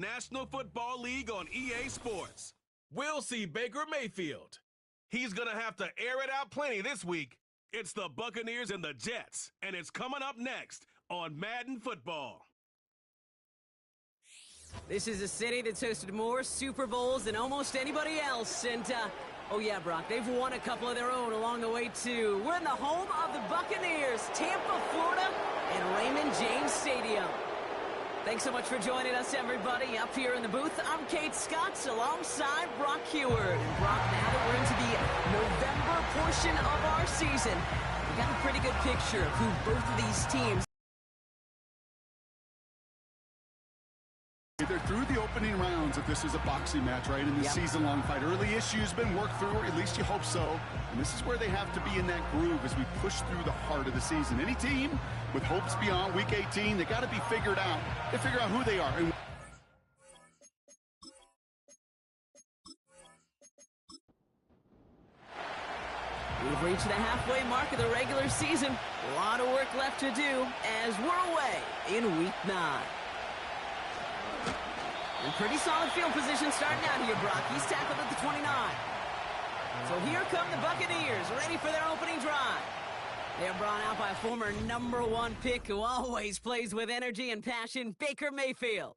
National Football League on EA Sports. We'll see Baker Mayfield. He's going to have to air it out plenty this week. It's the Buccaneers and the Jets, and it's coming up next on Madden Football. This is a city that's hosted more Super Bowls than almost anybody else. And, oh yeah, Brock, they've won a couple of their own along the way, too. We're in the home of the Buccaneers, Tampa, Florida, and Raymond James Stadium. Thanks so much for joining us, everybody. Up here in the booth, I'm Kate Scotts alongside Brock Heward. And Brock, now that we're into the November portion of our season, we got a pretty good picture of who both of these teams. They're through the opening rounds if this is a boxing match, right? In the season-long fight. Early issues been worked through, or at least you hope so. And this is where they have to be in that groove as we push through the heart of the season. Any team with hopes beyond Week 18, they got to be figured out. They figure out who they are. And we've reached the halfway mark of the regular season. A lot of work left to do as we're away in Week 9. And pretty solid field position starting out here, Brock. He's tackled at the 29. So here come the Buccaneers, ready for their opening drive. They're brought out by a former #1 pick who always plays with energy and passion, Baker Mayfield.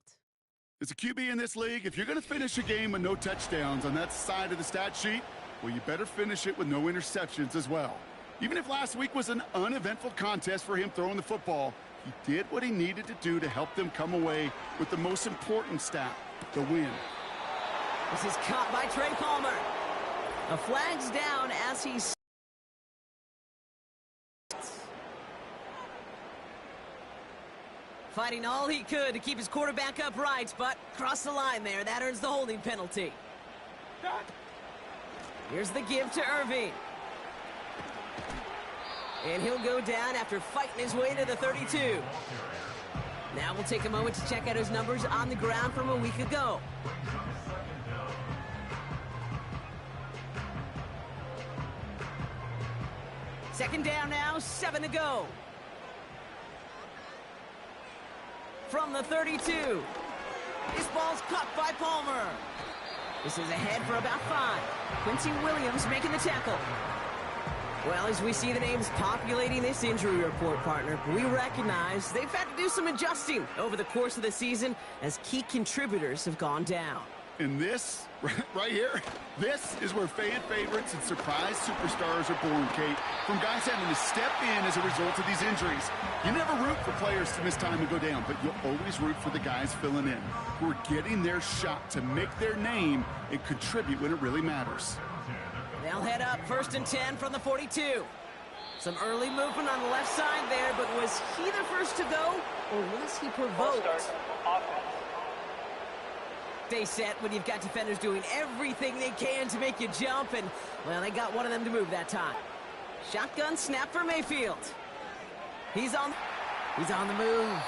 as a QB in this league, if you're going to finish a game with no touchdowns on that side of the stat sheet, well, you better finish it with no interceptions as well. Even if last week was an uneventful contest for him throwing the football, he did what he needed to do to help them come away with the most important stat, the win. This is caught by Trey Palmer. A flag's down as he's... fighting all he could to keep his quarterback upright, but crossed the line there. That earns the holding penalty. Here's the give to Irving. And he'll go down after fighting his way to the 32. Now we'll take a moment to check out his numbers on the ground from a week ago. Second down now, 7 to go. From the 32. This ball's caught by Palmer. This is ahead for about 5. Quincy Williams making the tackle. Well, as we see the names populating this injury report, partner, we recognize they've had to do some adjusting over the course of the season as key contributors have gone down. And this, right here, this is where fan favorites and surprise superstars are born, Kate. From guys having to step in as a result of these injuries. You never root for players to miss time and go down, but you'll always root for the guys filling in, who are getting their shot to make their name and contribute when it really matters. They'll head up 1st and 10 from the 42. Some early movement on the left side there, but was he the first to go, or was he provoked? Stay set when you've got defenders doing everything they can to make you jump, and, well, they got one of them to move that time. Shotgun snap for Mayfield. He's on the move.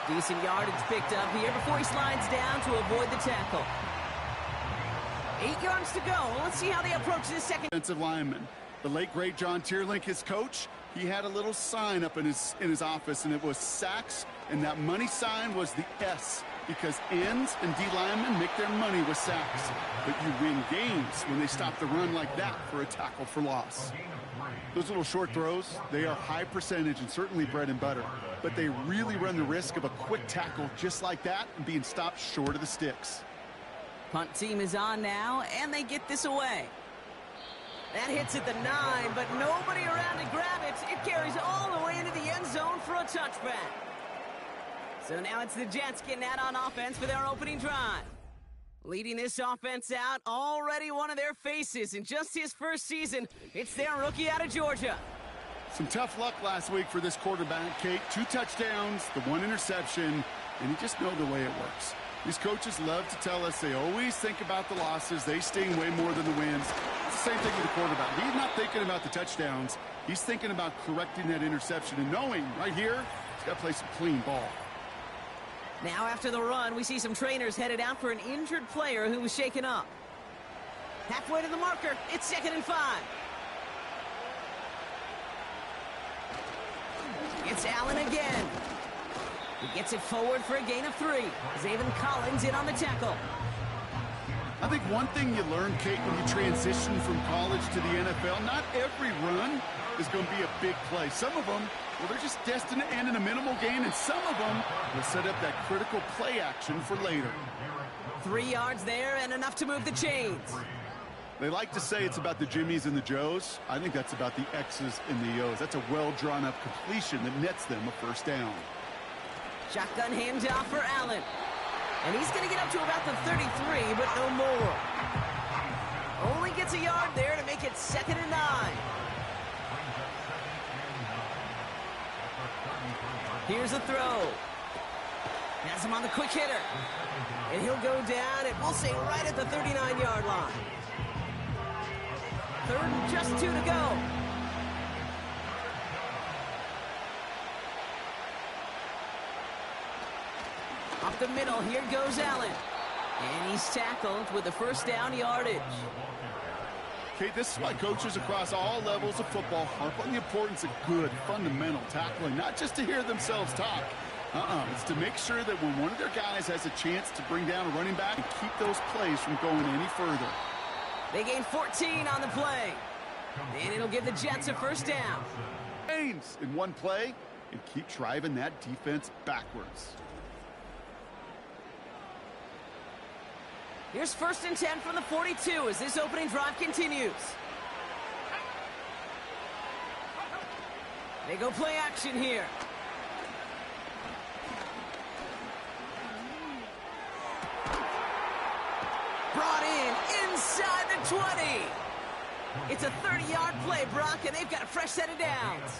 Decent yardage picked up here before he slides down to avoid the tackle. 8 yards to go. Let's see how they approach this second. Defensive lineman. The late, great John Tierlink, his coach, he had a little sign up in his office, and it was sacks, and that money sign was the S, because ends and D linemen make their money with sacks. But you win games when they stop the run like that for a tackle for loss. Those little short throws, they are high percentage and certainly bread and butter, but they really run the risk of a quick tackle just like that and being stopped short of the sticks. Punt team is on now, and they get this away. That hits at the 9, but nobody around to grab it. It carries all the way into the end zone for a touchback. So now it's the Jets getting out on offense for their opening drive. Leading this offense out, already one of their faces in just his first season. It's their rookie out of Georgia. Some tough luck last week for this quarterback, Kate. 2 touchdowns, the 1 interception, and you just know the way it works. These coaches love to tell us they always think about the losses. They sting way more than the wins. It's the same thing with the quarterback. He's not thinking about the touchdowns. He's thinking about correcting that interception and knowing right here he's got to play some clean ball. Now after the run, we see some trainers headed out for an injured player who was shaken up. Halfway to the marker, it's 2nd and 5. It's Allen again. He gets it forward for a gain of 3. Zaven Collins in on the tackle. I think one thing you learn, Kate, when you transition from college to the NFL, not every run is going to be a big play. Some of them, well, they're just destined to end in a minimal gain, and some of them will set up that critical play action for later. 3 yards there and enough to move the chains. They like to say it's about the Jimmies and the Joes. I think that's about the X's and the O's. That's a well-drawn-up completion that nets them a first down. Shotgun handoff for Allen. And he's going to get up to about the 33, but no more. Only gets a yard there to make it 2nd and 9. Here's a throw. Has him on the quick hitter. And he'll go down, and we'll say right at the 39-yard line. 3rd and just 2 to go. Up the middle, here goes Allen. And he's tackled with the first down yardage. Kate, this is why coaches across all levels of football harp on the importance of good, fundamental tackling, not just to hear themselves talk. It's to make sure that when one of their guys has a chance to bring down a running back and keep those plays from going any further. They gain 14 on the play. And it'll give the Jets a first down. Gains in one play and keep driving that defense backwards. Here's 1st and 10 from the 42 as this opening drive continues. They go play action here. Brought in inside the 20. It's a 30-yard play, Brock, and they've got a fresh set of downs.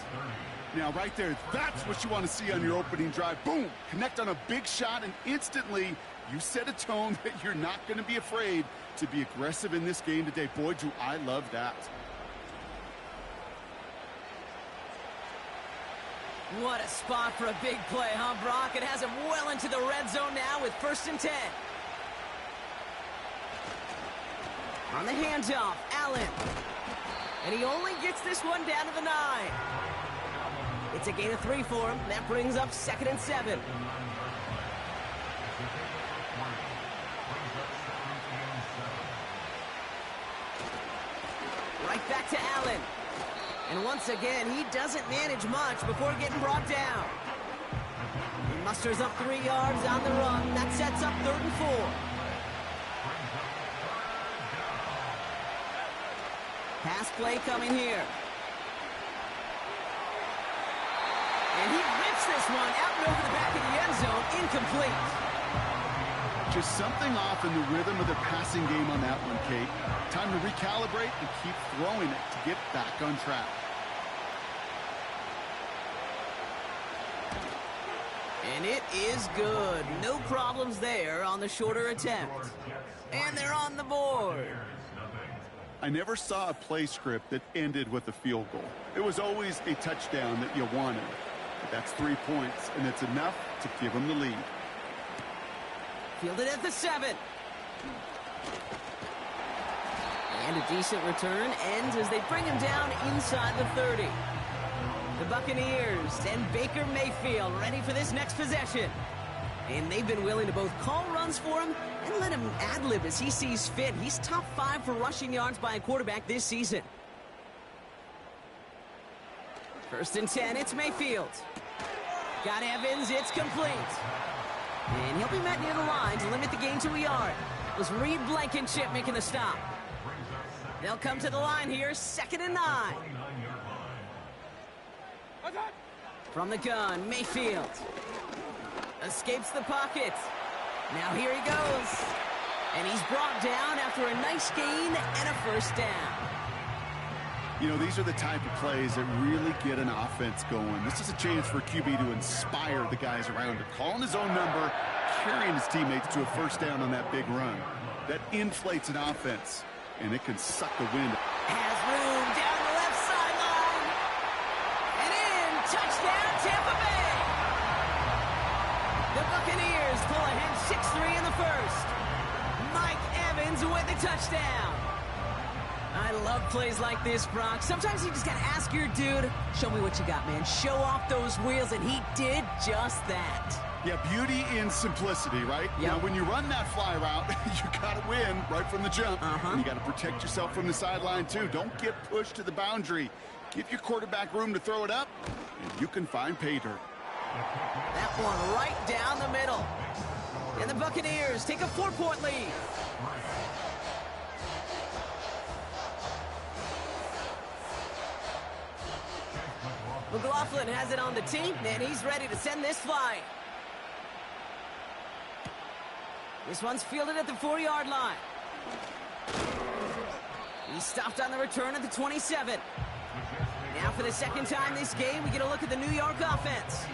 Now, right there, that's what you want to see on your opening drive. Boom! Connect on a big shot, and instantly you set a tone that you're not going to be afraid to be aggressive in this game today. Boy, do I love that. What a spot for a big play, huh, Brock? It has him well into the red zone now with 1st and 10. On the handoff, Allen. And he only gets this one down to the 9. It's a gain of 3 for him. That brings up 2nd and 7. Right back to Allen. And once again, he doesn't manage much before getting brought down. He musters up 3 yards on the run. That sets up 3rd and 4. Pass play coming here. And he rips this one out and over the back of the end zone. Incomplete. Just something off in the rhythm of their passing game on that one, Kate. Time to recalibrate and keep throwing it to get back on track. And it is good. No problems there on the shorter attempt. And they're on the board. I never saw a play script that ended with a field goal. It was always a touchdown that you wanted. But that's 3 points, and it's enough to give them the lead. Fielded at the 7. And a decent return ends as they bring him down inside the 30. The Buccaneers and Baker Mayfield ready for this next possession. And they've been willing to both call runs for him and let him ad-lib as he sees fit. He's top 5 for rushing yards by a quarterback this season. 1st and 10, it's Mayfield. Got Evans, it's complete. And he'll be met near the line to limit the gain to a yard. It was Reed Blankenship making the stop. They'll come to the line here, 2nd and 9. From the gun, Mayfield. Escapes the pocket. Now here he goes. And he's brought down after a nice gain and a first down. You know, these are the type of plays that really get an offense going. This is a chance for QB to inspire the guys around him. Calling his own number, carrying his teammates to a first down on that big run. That inflates an offense, and it can suck the wind. Has room down the left sideline. And in, touchdown, Tampa Bay. The Buccaneers pull ahead 6-3 in the first. Mike Evans with the touchdown. I love plays like this, Brock. Sometimes you just got to ask your dude, show me what you got, man. Show off those wheels, and he did just that. Yeah, beauty in simplicity, right? Yep. Now, when you run that fly route, you got to win right from the jump. And you got to protect yourself from the sideline, too. Don't get pushed to the boundary. Give your quarterback room to throw it up, and you can find pay dirt. That one right down the middle. And the Buccaneers take a 4-point lead. McLaughlin has it on the tee, and he's ready to send this flying. This one's fielded at the 4-yard line. He's stopped on the return at the 27. Now for the second time this game, we get a look at the New York offense.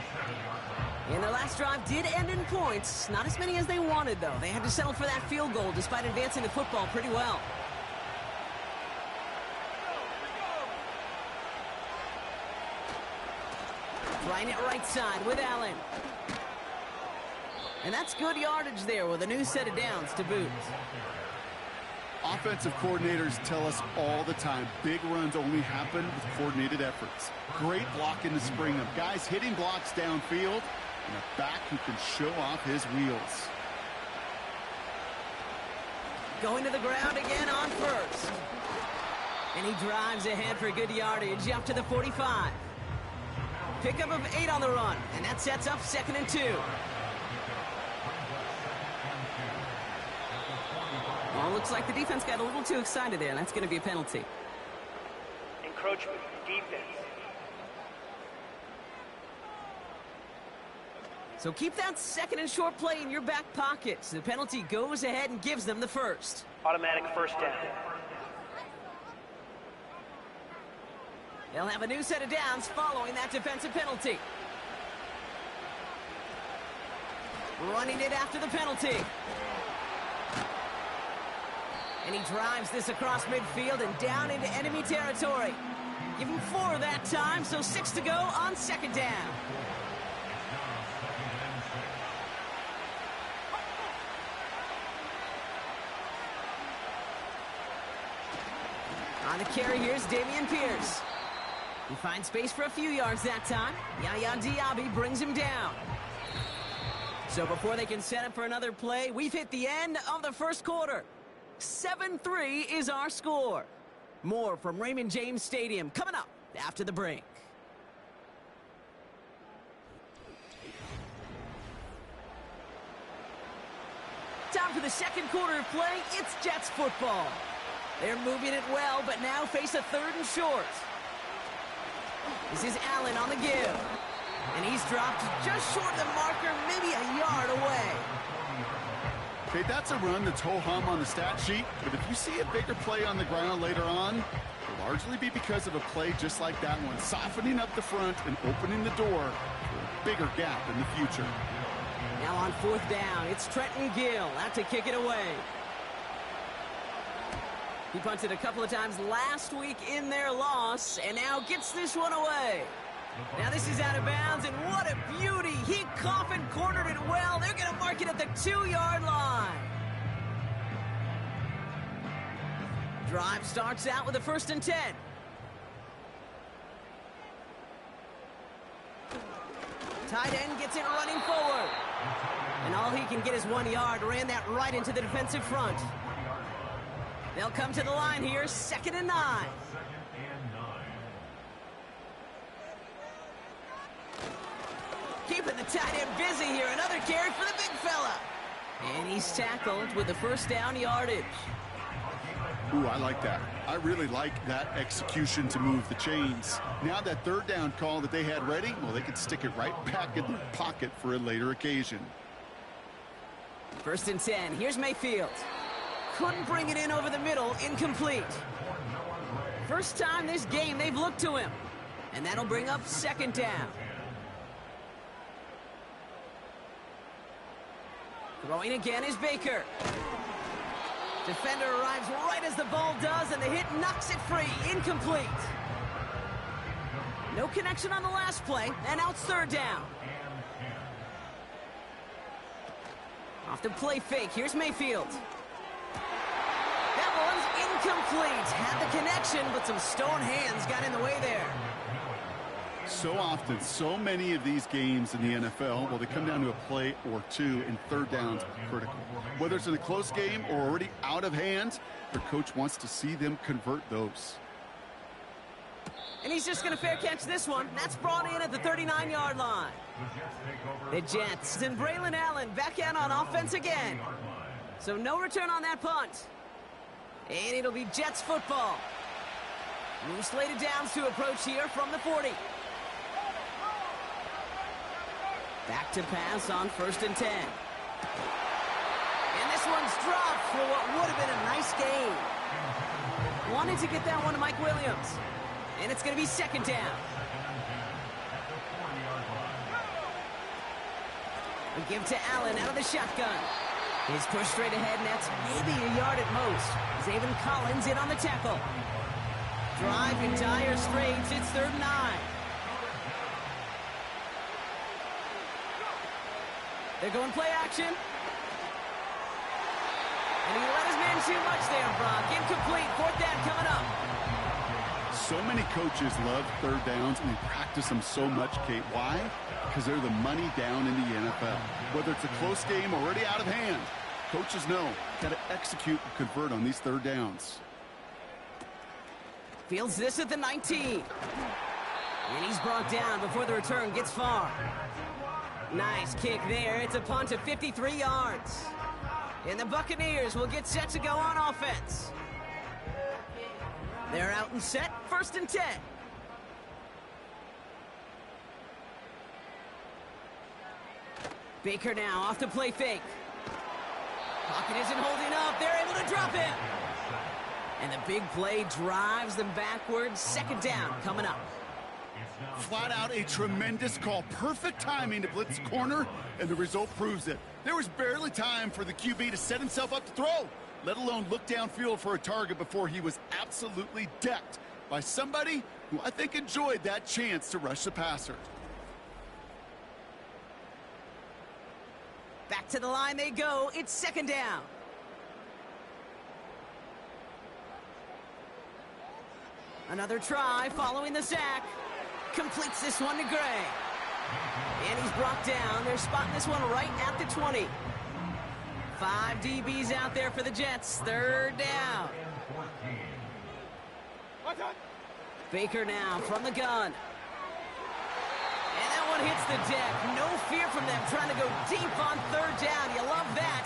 And their last drive did end in points. Not as many as they wanted, though. They had to settle for that field goal despite advancing the football pretty well. Flying it right side with Allen. And that's good yardage there with a new set of downs to boot. Offensive coordinators tell us all the time, big runs only happen with coordinated efforts. Great block in the spring of guys hitting blocks downfield and a back who can show off his wheels. Going to the ground again on first. And he drives ahead for good yardage up to the 45. Pickup of 8 on the run, and that sets up 2nd and 2. Well, looks like the defense got a little too excited there, and that's going to be a penalty. Encroachment, defense. So keep that 2nd and short play in your back pocket. So the penalty goes ahead and gives them the first. Automatic first down. They'll have a new set of downs following that defensive penalty. Running it after the penalty. And he drives this across midfield and down into enemy territory. Give him 4 that time, so 6 to go on 2nd down. On the carry, here's Dameon Pierce. He finds space for a few yards that time. Yaya Diaby brings him down. So before they can set up for another play, we've hit the end of the first quarter. 7-3 is our score. More from Raymond James Stadium coming up after the break. Time for the second quarter of play. It's Jets football. They're moving it well, but now face a 3rd and short. This is Allen on the give. And he's dropped just short of the marker, maybe a yard away. Okay, that's a run that's ho-hum on the stat sheet, but if you see a bigger play on the ground later on, it'll largely be because of a play just like that one, softening up the front and opening the door for a bigger gap in the future. Now on 4th down, it's Trenton Gill out to kick it away. He punted a couple of times last week in their loss, and now gets this one away. Now this is out of bounds, and what a beauty. He coffin cornered it well. They're going to mark it at the 2-yard line. Drive starts out with a 1st and 10. Tight end gets it running forward. And all he can get is 1 yard. Ran that right into the defensive front. They'll come to the line here, 2nd and 9. Keeping the tight end busy here. Another carry for the big fella. And he's tackled with the 1st down yardage. Ooh, I like that. I really like that execution to move the chains. Now that 3rd down call that they had ready, well, they could stick it right back in their pocket for a later occasion. 1st and 10. Here's Mayfield. Couldn't bring it in over the middle. Incomplete. First time this game they've looked to him. And that'll bring up 2nd down. Throwing again is Baker. Defender arrives right as the ball does, and the hit knocks it free. Incomplete. No connection on the last play, and now it's 3rd down. Off the play fake, here's Mayfield. That one's incomplete. Had the connection, but some stone hands got in the way there. So often, so many of these games in the NFL, well, they come down to a play or two, and third downs critical. Whether it's in a close game or already out of hand, their coach wants to see them convert those. And he's just going to fair catch this one. That's brought in at the 39-yard line. The Jets and Braylon Allen back out on offense again. So no return on that punt. And it'll be Jets football. New slated downs to approach here from the 40. Back to pass on 1st and 10. And this one's dropped for what would have been a nice gain. Wanted to get that one to Mike Williams. And it's going to be 2nd down. We give to Allen out of the shotgun. His push straight ahead, and that's maybe a yard at most. Zayvon Collins in on the tackle. Drive in dire straits. It's 3rd and 9. They're going play action. And he let his man too much there, Brock. Incomplete. 4th down coming up. So many coaches love third downs, and they practice them so much, Kate. Why? Because they're the money down in the NFL. Whether it's a close game or already out of hand, coaches know got to execute and convert on these third downs. Fields this at the 19. And he's brought down before the return gets far. Nice kick there. It's a punt of 53 yards. And the Buccaneers will get set to go on offense. They're out and set. 1st and 10. Baker now off the play fake. Pocket isn't holding up. They're able to drop him. And the big play drives them backwards. 2nd down coming up. Flat out a tremendous call. Perfect timing to blitz corner, and the result proves it. There was barely time for the QB to set himself up to throw, let alone look downfield for a target before he was absolutely decked by somebody who I think enjoyed that chance to rush the passer. Back to the line they go. It's 2nd down. Another try following the sack. Completes this one to Gray. And he's brought down. They're spotting this one right at the 20. 5 DBs out there for the Jets. 3rd down. Baker now from the gun. And that one hits the deck. No fear from them trying to go deep on 3rd down. You love that.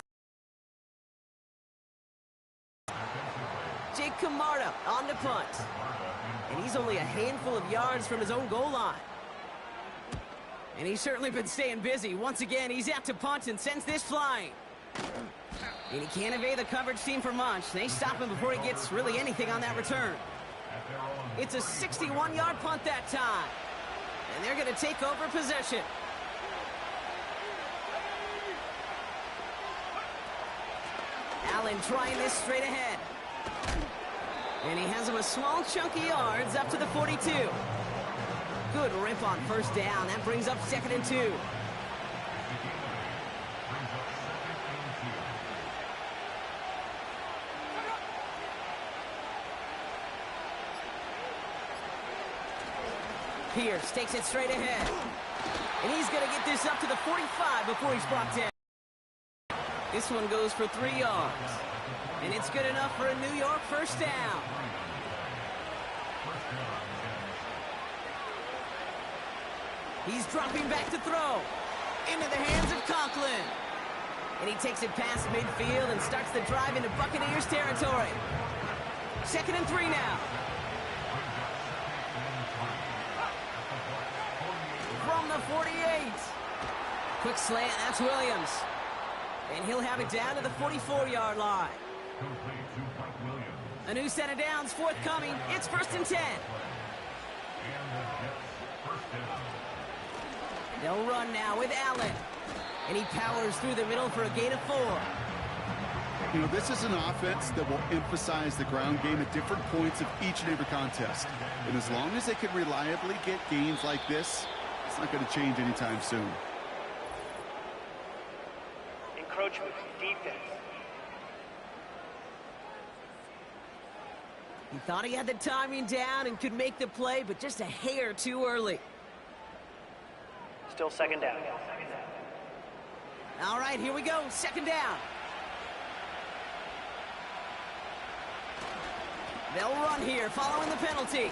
Jake Camarda on the punt. And he's only a handful of yards from his own goal line. And he's certainly been staying busy. Once again, he's out to punt and sends this flying. And he can't evade the coverage team for much. They stop him before he gets really anything on that return. It's a 61-yard punt that time. And they're going to take over possession. Allen trying this straight ahead. And he has him a small chunk of yards up to the 42. Good rip on 1st down. That brings up 2nd and 2. Pierce takes it straight ahead. And he's going to get this up to the 45 before he's brought down. This one goes for 3 yards. And it's good enough for a New York 1st down. He's dropping back to throw. Into the hands of Conklin. And he takes it past midfield and starts the drive into Buccaneers territory. 2nd and 3 now. From the 48. Quick slant, that's Williams. And he'll have it down to the 44-yard line. A new set of downs forthcoming. It's 1st and 10. They'll run now with Allen. And he powers through the middle for a gain of 4. You know, this is an offense that will emphasize the ground game at different points of each and every contest. And as long as they can reliably get gains like this, it's not going to change anytime soon. Encroachment, defense. He thought he had the timing down and could make the play, but just a hair too early. Still second down. All right, here we go. Second down. They'll run here following the penalty.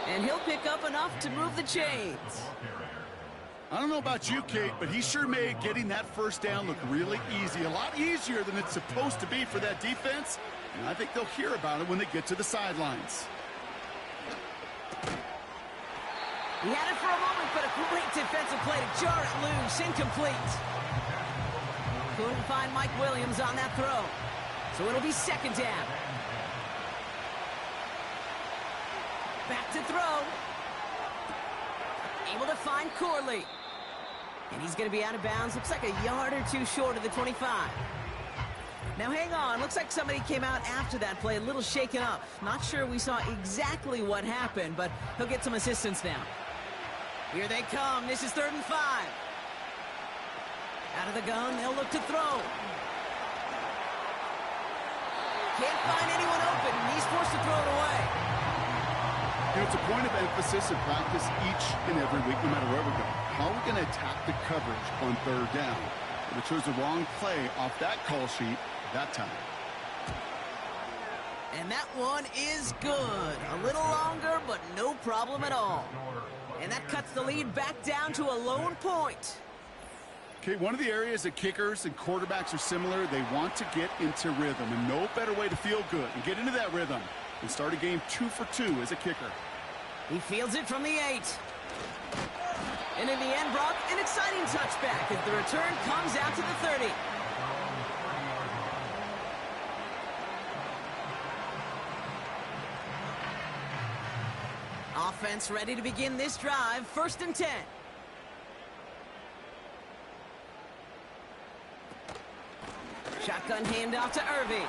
And he'll pick up enough to move the chains. I don't know about you, Kate, but he sure made getting that first down look really easy. A lot easier than it's supposed to be for that defense. And I think they'll hear about it when they get to the sidelines. He had it for a moment, but a great defensive play to jar it loose. Incomplete. Couldn't find Mike Williams on that throw. So it'll be second down. Back to throw. Able to find Corley. And he's going to be out of bounds. Looks like a yard or two short of the 25. Now hang on. Looks like somebody came out after that play a little shaken up. Not sure we saw exactly what happened, but he'll get some assistance now. Here they come. This is 3rd and 5. Out of the gun, they'll look to throw. Can't find anyone open. He's forced to throw it away. You know, it's a point of emphasis in practice each and every week, no matter where we go. How are we going to attack the coverage on 3rd down? But it chose the wrong play off that call sheet that time. And that one is good. A little longer, but no problem at all. And that cuts the lead back down to a lone point. Okay, one of the areas that kickers and quarterbacks are similar, they want to get into rhythm. And no better way to feel good and get into that rhythm than start a game 2 for 2 as a kicker. He fields it from the 8. And in the end, Brock, an exciting touchback as the return comes out to the 30. Offense ready to begin this drive. 1st and 10. Shotgun handoff to Irving.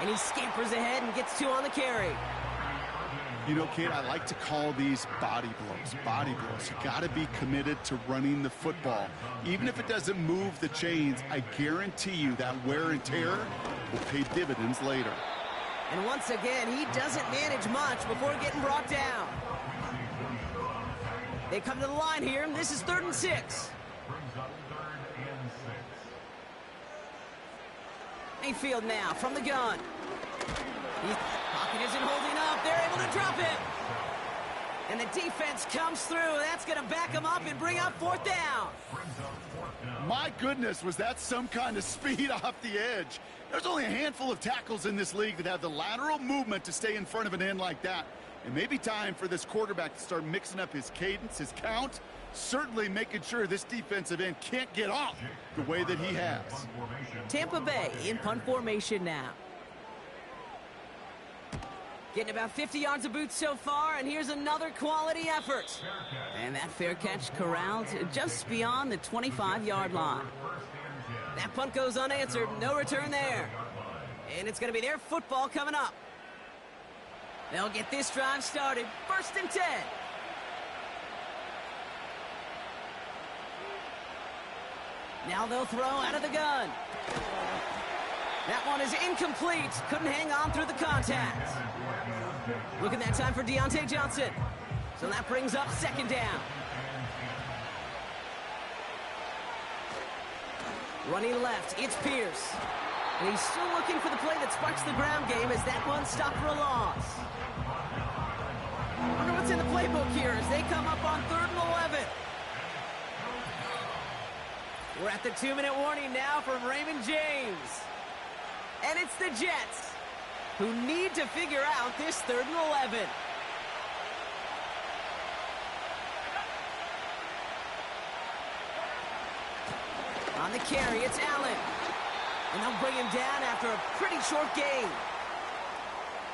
And he scampers ahead and gets 2 on the carry. You know, Kate, I like to call these body blows. Body blows. You got to be committed to running the football. Even if it doesn't move the chains, I guarantee you that wear and tear will pay dividends later. And once again, he doesn't manage much before getting brought down. They come to the line here, and this is 3rd and 6. Mayfield now from the gun. Pocket isn't holding up. They're able to drop it. And the defense comes through. That's going to back them up and bring up 4th down. My goodness, was that some kind of speed off the edge. There's only a handful of tackles in this league that have the lateral movement to stay in front of an end like that. It may be time for this quarterback to start mixing up his cadence, his count, certainly making sure this defensive end can't get off the way that he has. Tampa Bay in punt formation now. Getting about 50 yards of boots so far, and here's another quality effort. And that fair catch corralled just beyond the 25-yard line. That punt goes unanswered. No return there. And it's going to be their football coming up. They'll get this drive started. 1st and 10. Now they'll throw out of the gun. That one is incomplete. Couldn't hang on through the contact. Look at that time for Deontay Johnson. So that brings up 2nd down. Running left, it's Pierce. And he's still looking for the play that sparks the ground game as that one stopped for a loss. I wonder what's in the playbook here as they come up on 3rd and 11. We're at the 2-minute warning now from Raymond James. And it's the Jets who need to figure out this 3rd and 11. On the carry, it's Allen. And they'll bring him down after a pretty short gain.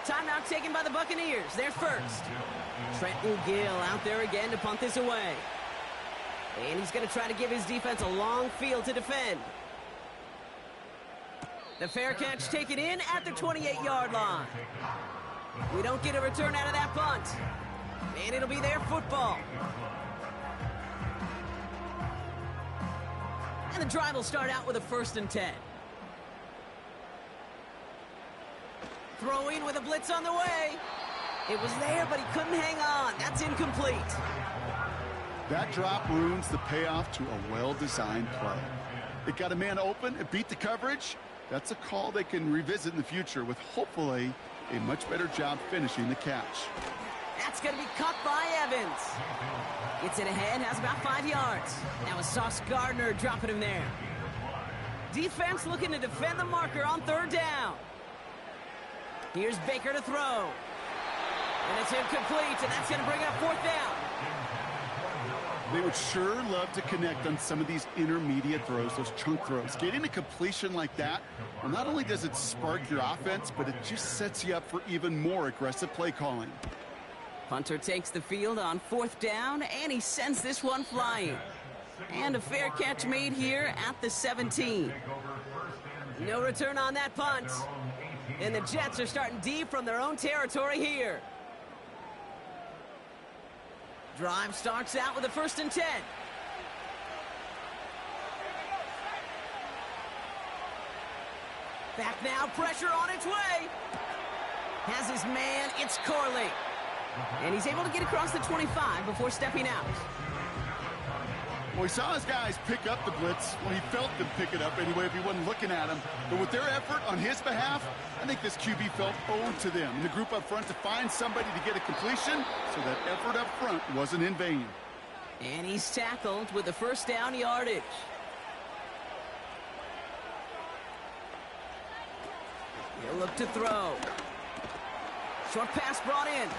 Timeout taken by the Buccaneers. They're first. Trenton Gill out there again to punt this away. And he's going to try to give his defense a long field to defend. The fair catch taken in at the 28-yard line. We don't get a return out of that punt. And it'll be their football. And the drive will start out with a 1st and 10. Throwing with a blitz on the way. It was there, but he couldn't hang on. That's incomplete. That drop ruins the payoff to a well-designed play. It got a man open, it beat the coverage. That's a call they can revisit in the future with hopefully a much better job finishing the catch. That's going to be caught by Evans. Gets it ahead, has about 5 yards. That was Sauce Gardner dropping him there. Defense looking to defend the marker on 3rd down. Here's Baker to throw. And it's incomplete, and that's going to bring up 4th down. They would sure love to connect on some of these intermediate throws, those chunk throws. Getting a completion like that, well, not only does it spark your offense, but it just sets you up for even more aggressive play calling. Punter takes the field on 4th down, and he sends this one flying. And a fair catch made here at the 17. No return on that punt. And the Jets are starting deep from their own territory here. Drive starts out with a 1st and 10. Back now, pressure on its way. Has his man, it's Corley. And he's able to get across the 25 before stepping out. Well, he saw his guys pick up the blitz. Well, he felt them pick it up anyway if he wasn't looking at him. But with their effort on his behalf, I think this QB felt owed to them. And the group up front to find somebody to get a completion, so that effort up front wasn't in vain. And he's tackled with the 1st down yardage. He'll look to throw. Short pass brought in.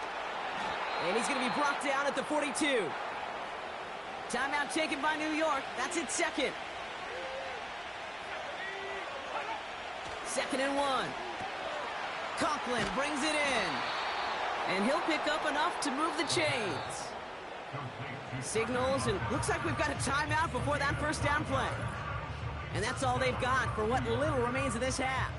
And he's going to be brought down at the 42. Timeout taken by New York. That's its 2nd. 2nd and 1. Conklin brings it in. And he'll pick up enough to move the chains. Signals, and looks like we've got a timeout before that 1st down play. And that's all they've got for what little remains of this half.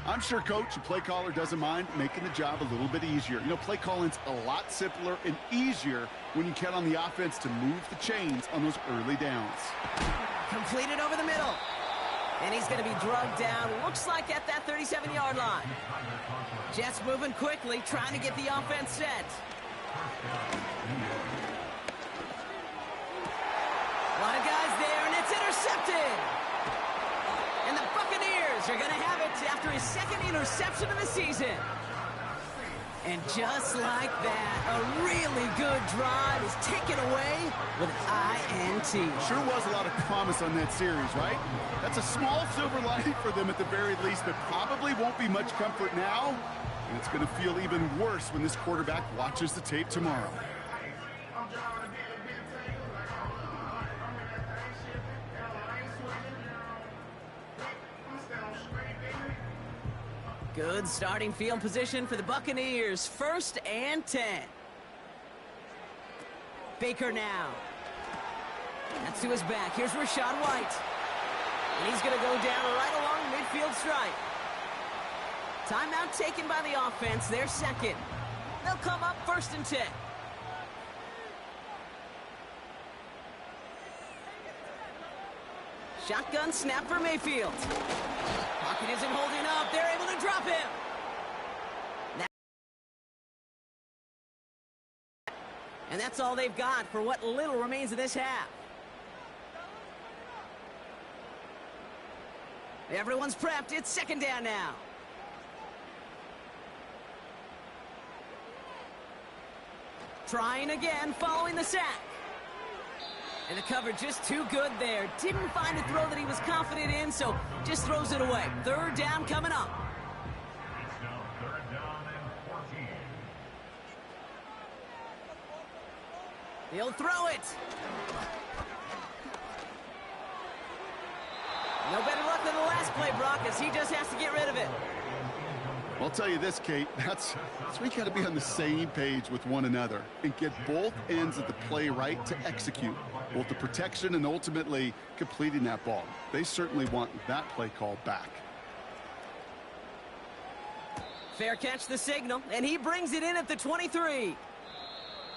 I'm sure coach and play caller doesn't mind making the job a little bit easier. You know, play calling's a lot simpler and easier when you count on the offense to move the chains on those early downs. Completed over the middle. And he's going to be drugged down, looks like at that 37-yard line. Jets moving quickly, trying to get the offense set. A lot of guys there, and it's intercepted. And the Buccaneers are going to have it after his 2nd interception of the season. And just like that, a really good drive is taken away with an INT. Sure was a lot of promise on that series, right? That's a small silver lining for them at the very least, but probably won't be much comfort now. And it's going to feel even worse when this quarterback watches the tape tomorrow. Good starting field position for the Buccaneers. 1st and 10. Baker now. That's to his back. Here's Rachaad White. And he's going to go down right along midfield stripe. Timeout taken by the offense. Their 2nd. They'll come up 1st and 10. Shotgun snap for Mayfield. Pocket isn't holding up. They're able to drop him. And that's all they've got for what little remains of this half. Everyone's prepped. It's 2nd down now. Trying again following the sack. And the coverage just too good there. Didn't find a throw that he was confident in, so just throws it away. 3rd down coming up. He'll throw it. No better luck than the last play, Brock, as he just has to get rid of it. I'll tell you this, Kate, that's we got to be on the same page with one another and get both ends of the play right to execute, both the protection and ultimately completing that ball. They certainly want that play call back. Fair catch the signal, and he brings it in at the 23.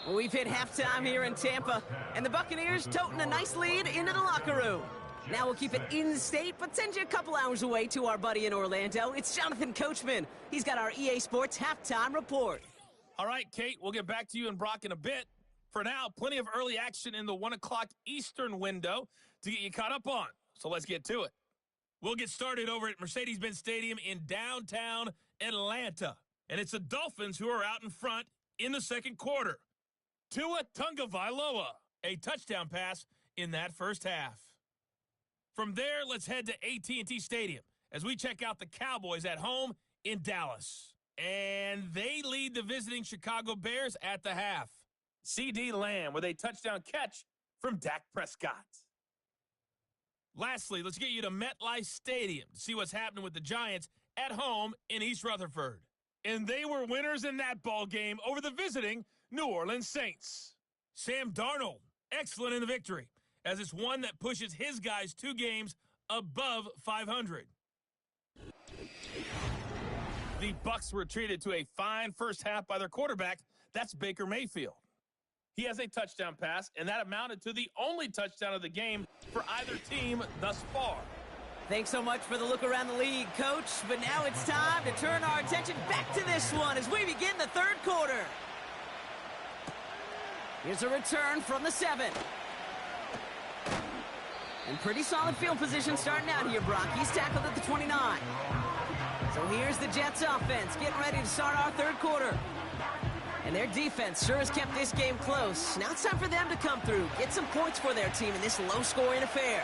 Well, we've hit halftime here in Tampa, and the Buccaneers toting a nice lead into the locker room. Now we'll keep it in-state, but send you a couple hours away to our buddy in Orlando. It's Jonathan Coachman. He's got our EA Sports halftime report. All right, Kate, we'll get back to you and Brock in a bit. For now, plenty of early action in the 1 o'clock Eastern window to get you caught up on. So let's get to it. We'll get started over at Mercedes-Benz Stadium in downtown Atlanta. And it's the Dolphins who are out in front in the second quarter. Tua Tagovailoa, a touchdown pass in that first half. From there, let's head to AT&T Stadium as we check out the Cowboys at home in Dallas. And they lead the visiting Chicago Bears at the half. C.D. Lamb with a touchdown catch from Dak Prescott. Lastly, let's get you to MetLife Stadium to see what's happening with the Giants at home in East Rutherford. And they were winners in that ball game over the visiting New Orleans Saints. Sam Darnold, excellent in the victory, as it's one that pushes his guys 2 games above 500. The Bucs were treated to a fine first half by their quarterback. That's Baker Mayfield. He has a touchdown pass, and that amounted to the only touchdown of the game for either team thus far. Thanks so much for the look around the league, Coach. But now it's time to turn our attention back to this one as we begin the third quarter. Here's a return from the 7. And pretty solid field position starting out here, Brock. He's tackled at the 29. So here's the Jets offense getting ready to start our third quarter. And their defense sure has kept this game close. Now it's time for them to come through, get some points for their team in this low-scoring affair.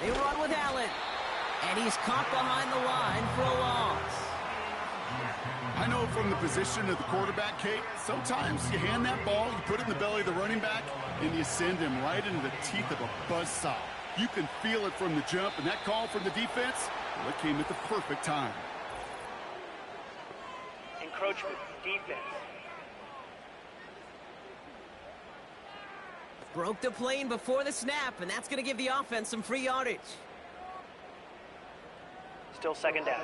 They run with Allen. And he's caught behind the line for a loss. I know from the position of the quarterback, Kate, sometimes you hand that ball, you put it in the belly of the running back, and you send him right into the teeth of a buzzsaw. You can feel it from the jump, and that call from the defense, well, it came at the perfect time. Encroachment, defense. Broke the plane before the snap, and that's going to give the offense some free yardage. Still second down.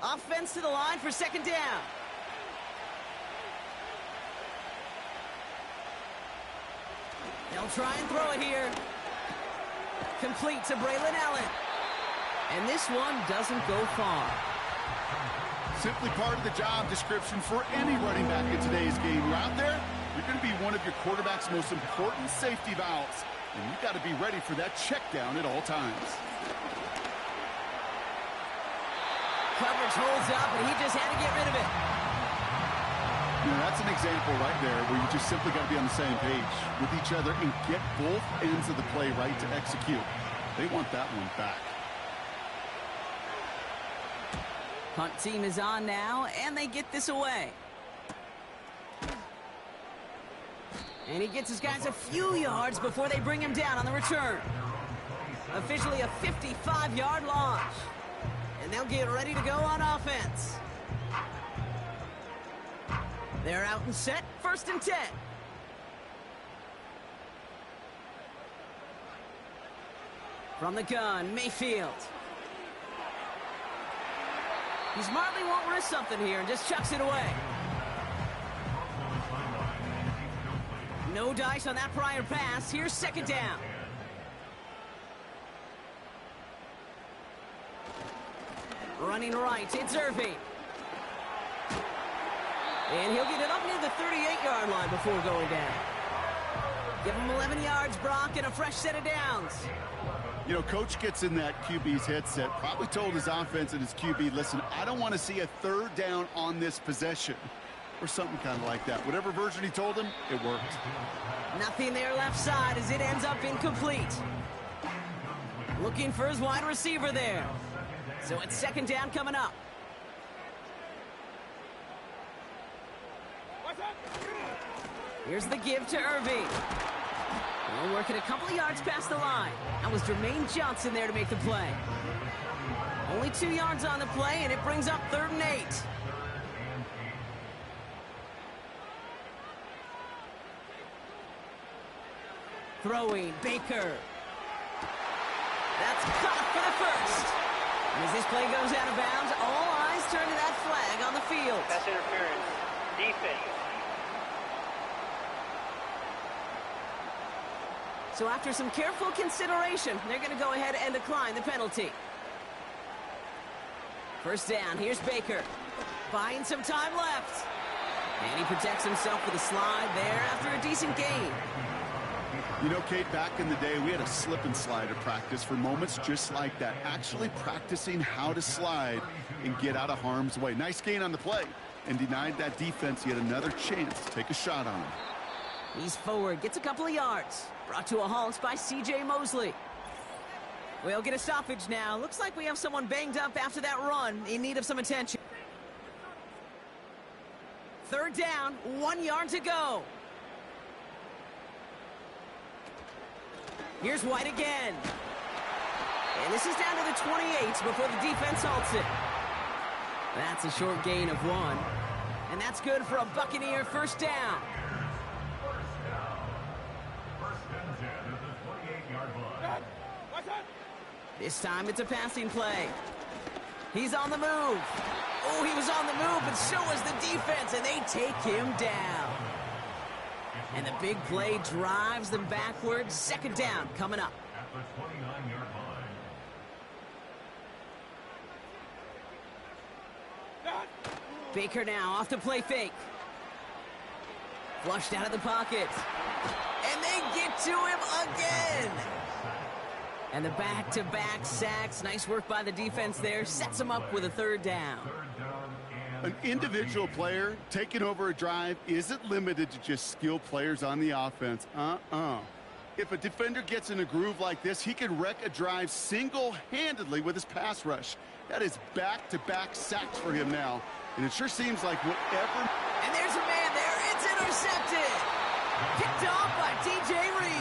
Offense to the line for second down. They'll try and throw it here. Complete to Braylon Allen. And this one doesn't go far. Simply part of the job description for any running back in today's game. You're out there, you're going to be one of your quarterback's most important safety valves. And you've got to be ready for that check down at all times. Coverage holds up, and he just had to get rid of it. You know, that's an example right there where you just simply got to be on the same page with each other and get both ends of the play right to execute. They want that one back. Punt team is on now, and they get this away. And he gets his guys a few yards before they bring him down on the return. Officially a 55-yard launch. And they'll get ready to go on offense. They're out and set, 1st and 10. From the gun, Mayfield. He smartly won't risk something here and just chucks it away. No dice on that prior pass. Here's second down. Running right, it's Irving. And he'll get it up near the 38-yard line before going down. Give him 11 yards, Brock, and a fresh set of downs. You know, Coach gets in that QB's headset, probably told his offense and his QB, listen, I don't want to see a third down on this possession. Or something kind of like that. Whatever version he told him, it worked. Nothing there left side as it ends up incomplete. Looking for his wide receiver there. So it's second down coming up. Here's the give to Irving. Well, working a couple of yards past the line. That was Jermaine Johnson there to make the play. Only 2 yards on the play, and it brings up 3rd and 8. Throwing, Baker. That's caught for the first. And as this play goes out of bounds, all eyes turn to that flag on the field. Pass interference. Defense. So after some careful consideration, they're going to go ahead and decline the penalty. First down, here's Baker. buying some time left. And he protects himself with a slide there after a decent gain. You know, Kate, back in the day, we had a slip and slide at practice for moments just like that. Actually practicing how to slide and get out of harm's way. Nice gain on the play and denied that defense yet another chance to take a shot on him. He's forward, gets a couple of yards. Brought to a halt by C.J. Mosley. We'll get a stoppage now. Looks like we have someone banged up after that run in need of some attention. Third down, 1 yard to go. Here's White again. And this is down to the 28 before the defense halts it. That's a short gain of 1. And that's good for a Buccaneer first down. This time it's a passing play. He's on the move. Oh, he was on the move, but so was the defense, and they take him down. And the big play drives them backwards. Second down coming up. At the 29-yard line. Baker now off the play fake. Flushed out of the pocket. And they get to him again. And the back-to-back sacks. Nice work by the defense there. Sets him up with a third down. An individual player taking over a drive isn't limited to just skilled players on the offense. If a defender gets in a groove like this, he can wreck a drive single-handedly with his pass rush. That is back-to-back sacks for him now. And it sure seems like whatever... And there's a man there. It's intercepted. Picked off by T.J. Reed.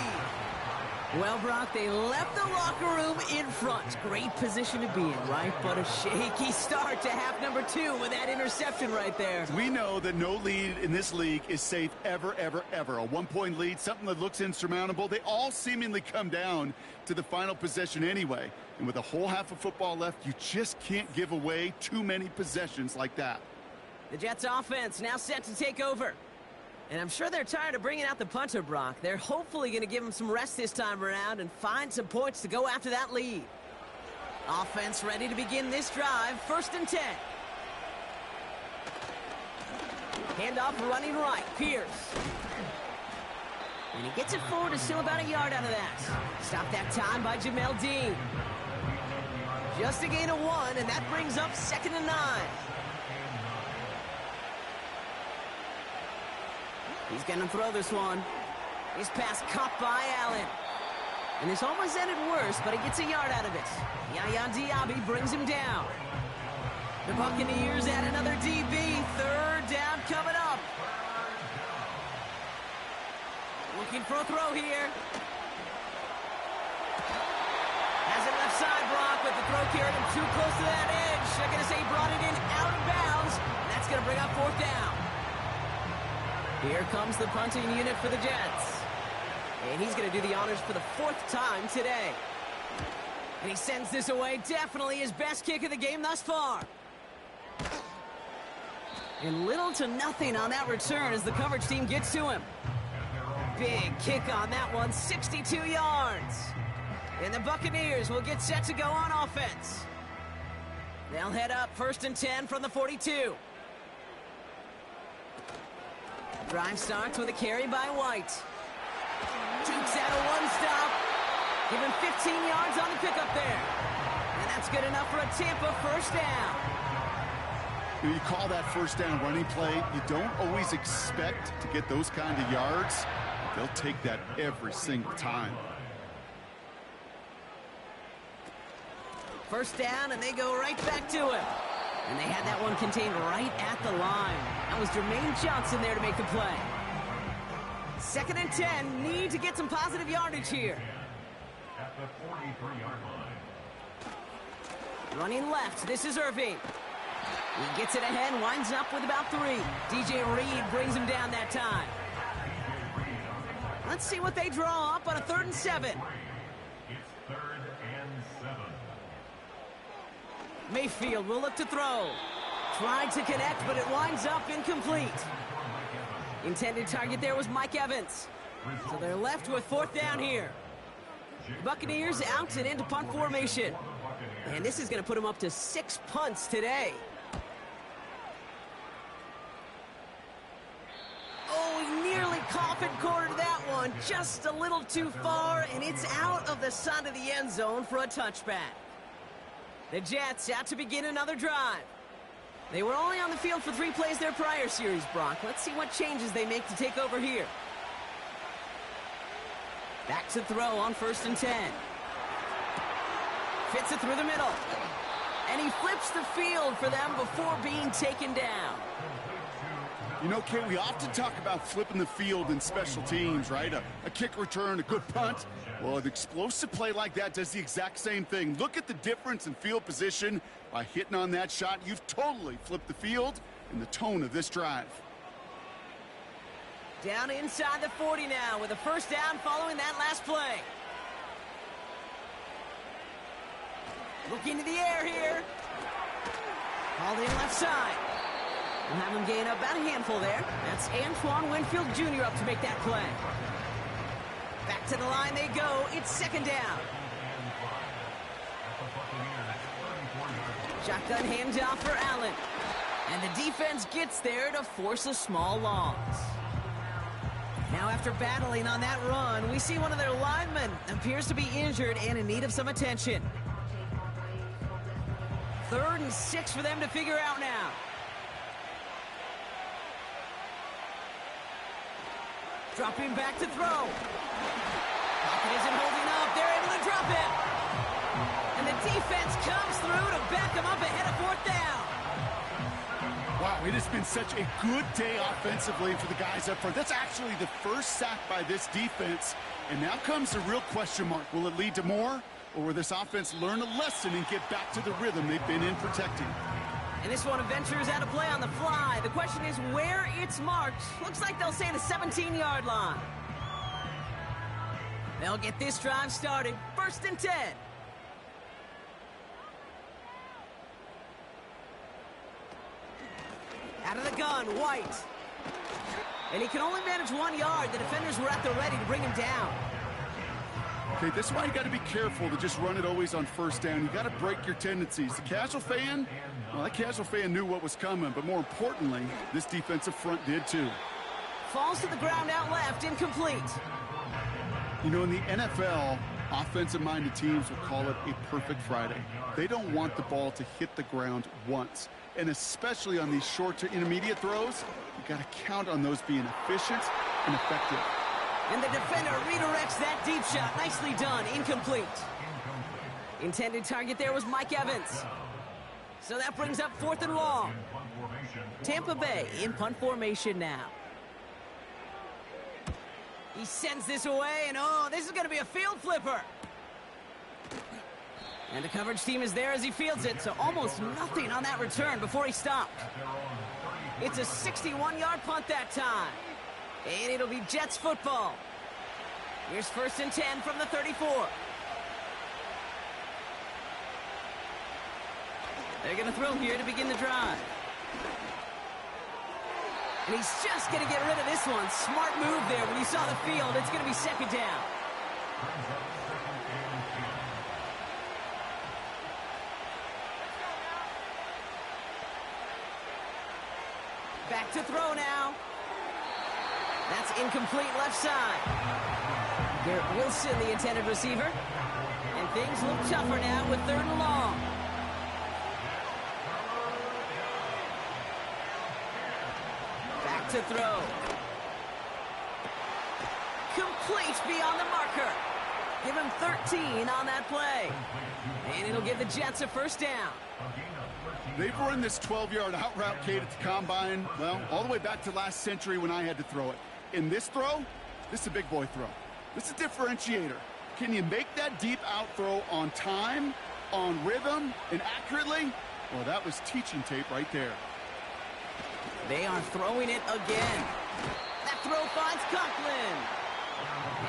Well, Brock, they left the locker room in front. Great position to be in, right? But a shaky start to half number 2 with that interception right there. We know that no lead in this league is safe ever, ever, ever. A one-point lead, something that looks insurmountable. They all seemingly come down to the final possession anyway. And with a whole half of football left, you just can't give away too many possessions like that. The Jets offense now set to take over. And I'm sure they're tired of bringing out the punter, Brock. They're hopefully going to give him some rest this time around and find some points to go after that lead. Offense ready to begin this drive. 1st and 10. Handoff running right. Pierce. And he gets it forward to still about a yard out of that. Stopped that time by Jamel Dean. Just a gain of 1, and that brings up 2nd and 9. He's going to throw this one. His pass caught by Allen. And this almost ended worse, but he gets a yard out of it. Yaya Diaby brings him down. The Buccaneers add another DB. 3rd down coming up. Looking for a throw here. Has it left side, Brock, but the throw carried him too close to that edge. They're going to say he brought it in out of bounds. And that's going to bring up 4th down. Here comes the punting unit for the Jets. And he's going to do the honors for the 4th time today. And he sends this away. Definitely his best kick of the game thus far. And little to nothing on that return as the coverage team gets to him. Big kick on that one. 62 yards. And the Buccaneers will get set to go on offense. They'll head up 1st and 10 from the 42. Drive starts with a carry by White. Jukes out a 1-stop. Give him 15 yards on the pickup there. And that's good enough for a Tampa 1st down. You call that 1st down running play, you don't always expect to get those kind of yards. They'll take that every single time. 1st down, and they go right back to him. And they had that one contained right at the line. That was Jermaine Johnson there to make the play. 2nd and 10. Need to get some positive yardage here. At the 43-yard line. Running left. This is Irving. He gets it ahead, winds up with about 3. DJ Reed brings him down that time. Let's see what they draw up on a 3rd and 7. It's 3rd and 7. Mayfield will look to throw. Tried to connect, but it winds up incomplete. Intended target there was Mike Evans. So they're left with 4th down here. Buccaneers out and into punt formation. And this is going to put them up to 6 punts today. coffin corner to that one. Just a little too far, and it's out of the side of the end zone for a touchback. The Jets out to begin another drive. They were only on the field for 3 plays their prior series, Brock. Let's see what changes they make to take over here. Back to throw on 1st and 10. Fits it through the middle. And he flips the field for them before being taken down. You know, Kate, we often talk about flipping the field in special teams, right? A kick return, a good punt. Well, an explosive play like that does the exact same thing. Look at the difference in field position. By hitting on that shot, you've totally flipped the field and the tone of this drive. Down inside the 40 now with a 1st down following that last play. Looking to the air here. Called in left side. We'll have him gain about a handful there. That's Antoine Winfield Jr. up to make that play. Back to the line they go. It's 2nd down. Shotgun handoff for Allen. And the defense gets there to force a small loss. Now after battling on that run, we see one of their linemen appears to be injured and in need of some attention. 3rd and 6 for them to figure out now. Dropping back to throw. Pocket isn't holding up. They're able to drop it. And the defense comes through to back them up ahead of 4th down. Wow, it has been such a good day offensively for the guys up front. That's actually the 1st sack by this defense. And now comes the real question mark. Will it lead to more? Or will this offense learn a lesson and get back to the rhythm they've been in protecting? And this one ventures out of play on the fly. The question is where it's marked. Looks like they'll say the 17-yard line. They'll get this drive started. 1st and 10. Out of the gun, White. And he can only manage 1 yard. The defenders were at the ready to bring him down. Okay, this is why you got to be careful to just run it always on 1st down. You got to break your tendencies. The casual fan, well, that casual fan knew what was coming, but more importantly, this defensive front did too. Falls to the ground out left, incomplete. You know, in the NFL, offensive-minded teams will call it a perfect Friday. They don't want the ball to hit the ground once. And especially on these short to intermediate throws, you got to count on those being efficient and effective. And the defender redirects that deep shot. Nicely done. Incomplete. Intended target there was Mike Evans. So that brings up 4th and long. Tampa Bay in punt formation now. He sends this away, and oh, this is going to be a field flipper. And the coverage team is there as he fields it, so almost nothing on that return before he stopped. It's a 61-yard punt that time. And it'll be Jets football. Here's 1st and 10 from the 34. They're going to throw here to begin the drive. And he's just going to get rid of this one. Smart move there when you saw the field. It's going to be 2nd down. Back to throw now. That's incomplete left side. Garrett Wilson, the intended receiver. And things look tougher now with 3rd and long. Back to throw. Complete beyond the marker. Give him 13 on that play. And it'll give the Jets a 1st down. They've run this 12-yard out route, Kate, at the combine, well, all the way back to last century when I had to throw it. In this throw, this is a big boy throw. This is a differentiator. Can you make that deep out throw on time, on rhythm, and accurately? Well, that was teaching tape right there. They are throwing it again. That throw finds Conklin.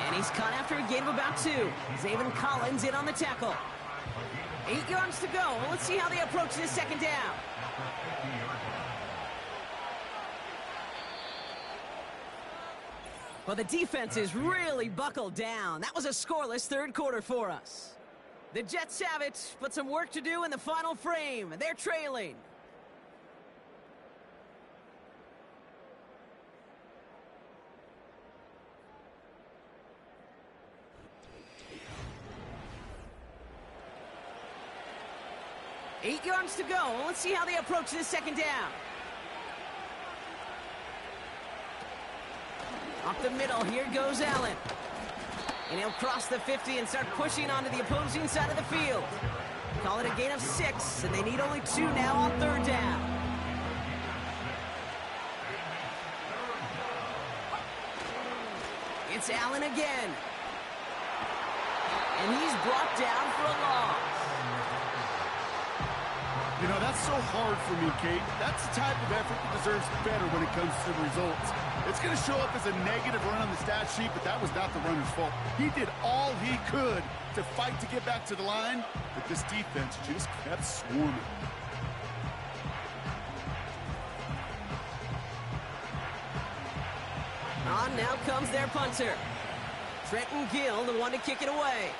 And he's caught after a gain of about 2. Zaven Collins in on the tackle. 8 yards to go. Well, let's see how they approach this 2nd down. Well, the defense is really buckled down. That was a scoreless 3rd quarter for us. The Jets have it, but some work to do in the final frame. They're trailing. 8 yards to go. Let's see how they approach this second down. Up the middle, here goes Allen. And he'll cross the 50 and start pushing onto the opposing side of the field. Call it a gain of 6, and they need only 2 now on third down. It's Allen again. And he's brought down for a loss. You know, that's so hard for me, Kate. That's the type of effort that deserves better when it comes to the results. It's going to show up as a negative run on the stat sheet, but that was not the runner's fault. He did all he could to fight to get back to the line, but this defense just kept swarming. On now comes their punter. Trenton Gill, the one to kick it away.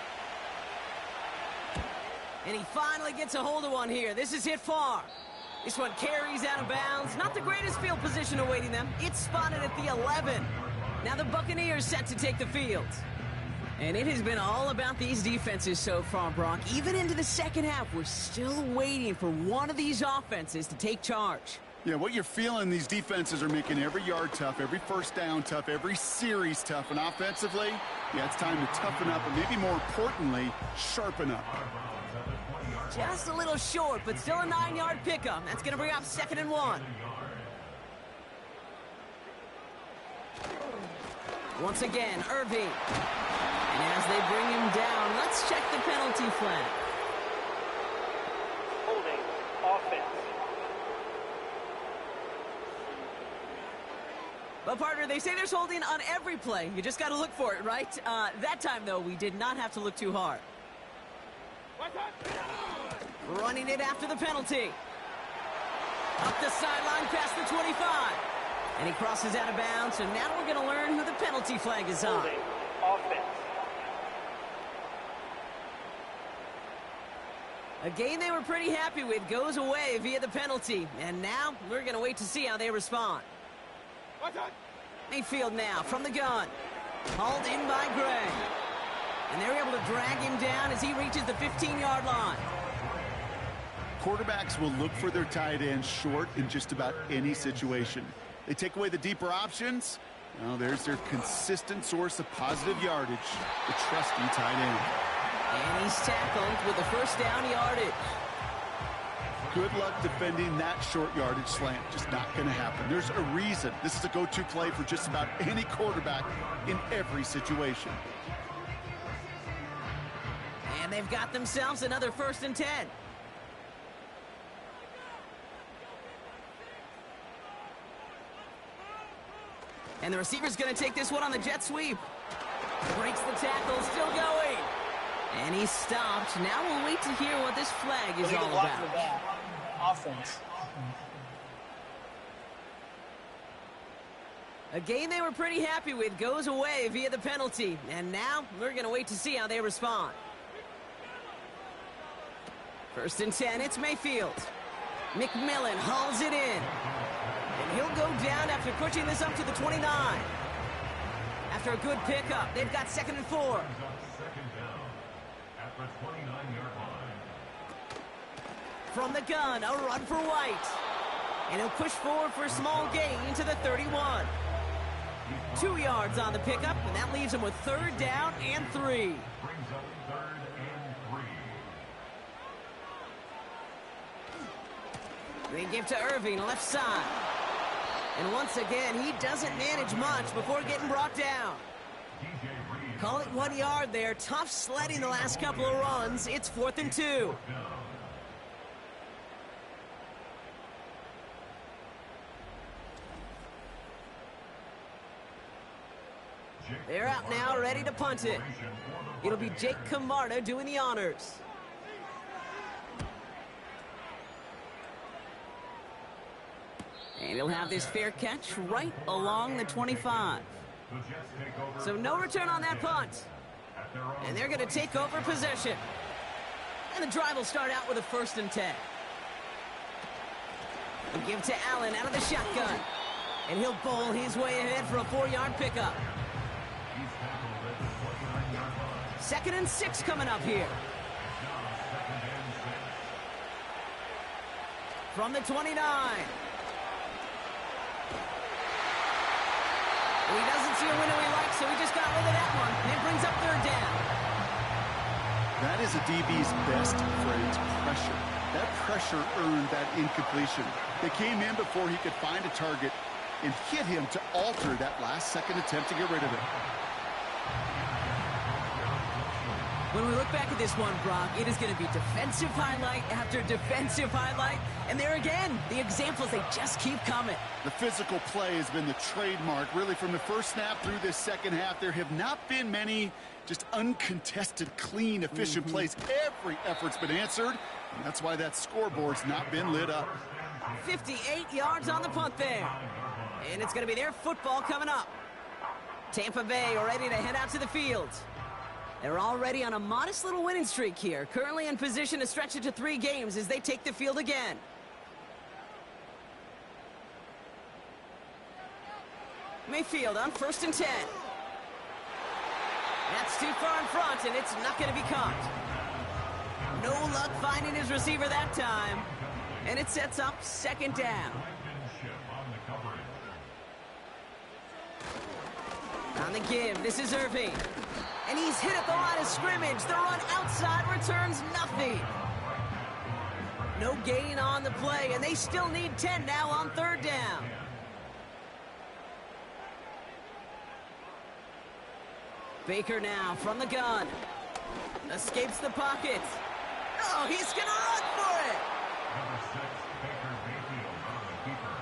And he finally gets a hold of one here. This is hit far. This one carries out of bounds. Not the greatest field position awaiting them. It's spotted at the 11. Now the Buccaneers set to take the field. And it has been all about these defenses so far, Brock. Even into the second half, we're still waiting for one of these offenses to take charge. Yeah, what you're feeling, these defenses are making every yard tough, every first down tough, every series tough. And offensively, yeah, it's time to toughen up, and maybe more importantly, sharpen up. Just a little short, but still a 9-yard pickup. That's going to bring up 2nd and 1. Once again, Irving. And as they bring him down, let's check the penalty flag. Holding offense. Well, partner, they say there's holding on every play. You just got to look for it, right? That time, though, we did not have to look too hard. Running it after the penalty. Up the sideline past the 25. And he crosses out of bounds, and now we're going to learn who the penalty flag is on. Holding offense. A game they were pretty happy with goes away via the penalty. And now we're going to wait to see how they respond. Mayfield now from the gun. Hauled in by Gray. And they're able to drag him down as he reaches the 15-yard line. Quarterbacks will look for their tight ends short in just about any situation. They take away the deeper options. Well, there's their consistent source of positive yardage, the trusty tight end. And he's tackled with the first down yardage. Good luck defending that short yardage slant. Just not going to happen. There's a reason. This is a go-to play for just about any quarterback in every situation. And they've got themselves another 1st and 10. And the receiver's going to take this one on the jet sweep. Breaks the tackle, still going. And he's stopped. Now we'll wait to hear what this flag is all about. Offense. A game they were pretty happy with goes away via the penalty. And now we're going to wait to see how they respond. 1st and 10, it's Mayfield. McMillan hauls it in. And he'll go down after pushing this up to the 29. After a good pickup, they've got 2nd and 4. Second down at the 29-yard line. From the gun, a run for White. And he'll push forward for a small gain to the 31. 2 yards on the pickup, and that leaves him with 3rd down and 3. Brings up 3rd and 3. They give to Irving, left side. And once again, he doesn't manage much before getting brought down. Call it 1 yard there. Tough sledding the last couple of runs. It's 4th and 2. They're out now, ready to punt it. It'll be Jake Camarda doing the honors. And he'll have this fair catch right along the 25. So no return on that punt. And they're going to take over possession. And the drive will start out with a 1st and 10. They give to Allen out of the shotgun. And he'll bowl his way ahead for a 4-yard pickup. 2nd and 6 coming up here. from the 29. And he doesn't see a window he likes, so he just got rid of that one. And it brings up third down. That is a DB's best friend, pressure. That pressure earned that incompletion. They came in before he could find a target and hit him to alter that last-second attempt to get rid of it. When we look back at this one, Brock, it is going to be defensive highlight after defensive highlight. And there again, the examples, they just keep coming. The physical play has been the trademark. Really, from the first snap through this second half, there have not been many just uncontested, clean, efficient plays. Every effort's been answered, and that's why that scoreboard's not been lit up. 58 yards on the punt there. And it's going to be their football coming up. Tampa Bay ready to head out to the field. They're already on a modest little winning streak here. Currently in position to stretch it to 3 games as they take the field again. Mayfield on 1st and 10. That's too far in front, and it's not going to be caught. No luck finding his receiver that time. And it sets up 2nd down. On the give, this is Irving. And he's hit at the line of scrimmage. The run outside returns nothing. No gain on the play, and they still need 10 now on 3rd down. Baker now from the gun. Escapes the pocket. Oh, he's going to run for it.